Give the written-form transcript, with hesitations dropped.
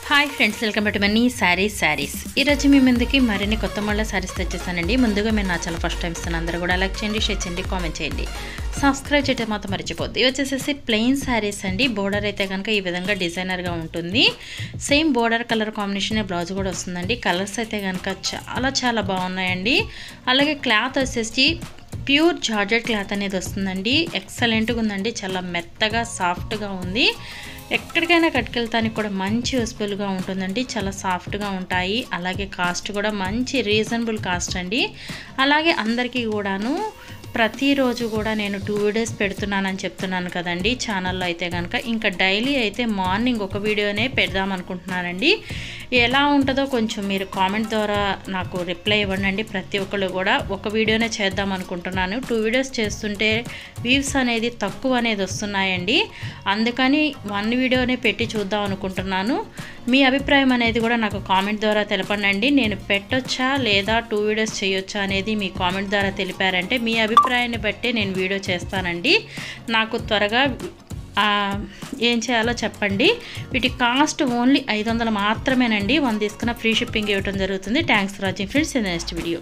Hi friends, welcome to money saris. ఈరోజు మీ ముందుకి మరిన్ని కొత్త మళ్ళీ శారీస్ తెచ్చేసానండి. ముందుగా మీరు నా ఛానల్ ఫస్ట్ టైం ఇస్తాను, అందరూ కూడా లైక్ చేయండి, షేర్ చేయండి, కామెంట్ చేయండి, సబ్స్క్రైబ్ చేయడం మాత్రం మర్చిపోద్ది. ఇవి వచ్చేసేసి ప్లెయిన్ శారీస్ అండి. బోర్డర్ అయితే కనుక ఈ విధంగా డిజైనర్గా ఉంటుంది. Same border colour combination blouse కూడా వస్తుందండి. కలర్స్ అయితే కనుక చాలా బాగున్నాయండి. అలాగే క్లాత్ వచ్చేసి ప్యూర్ జార్జెట్ క్లాత్ అనేది వస్తుందండి. ఎక్సలెంట్గా ఉందండి, చాలా మెత్తగా సాఫ్ట్గా ఉంది. ఎక్కడికైనా కట్టుకెళ్తానికి కూడా మంచి యూస్ఫుల్గా ఉంటుందండి. చాలా సాఫ్ట్గా ఉంటాయి. అలాగే కాస్ట్ కూడా మంచి రీజనబుల్ కాస్ట్ అండి. అలాగే అందరికీ కూడాను ప్రతిరోజు కూడా నేను 2 వీడియోస్ పెడుతున్నానని చెప్తున్నాను కదండి ఛానల్లో. అయితే కనుక ఇంకా డైలీ అయితే మార్నింగ్ ఒక వీడియోనే పెడదాం అనుకుంటున్నానండి. ఎలా ఉంటుందో కొంచెం మీరు కామెంట్ ద్వారా నాకు రిప్లై ఇవ్వండి. ప్రతి ఒక్కళ్ళు కూడా ఒక వీడియోనే చేద్దాం అనుకుంటున్నాను. 2 వీడియోస్ చేస్తుంటే వ్యూస్ అనేది తక్కువ అనేది వస్తున్నాయండి. అందుకని 1 వీడియోనే పెట్టి చూద్దాం అనుకుంటున్నాను. మీ అభిప్రాయం అనేది కూడా నాకు కామెంట్ ద్వారా తెలపండి. నేను పెట్టొచ్చా లేదా 2 వీడియోస్ చేయొచ్చా అనేది మీ కామెంట్ ద్వారా తెలిపారంటే మీ అభిప్రాయాన్ని బట్టి నేను వీడియో చేస్తానండి. నాకు త్వరగా ఏం చేయాలో చెప్పండి. వీటి కాస్ట్ ఓన్లీ 500 మాత్రమేనండి. 1 తీసుకున్న ఫ్రీ షిప్పింగ్ ఇవ్వడం జరుగుతుంది. Thanks for watching friends. In next video.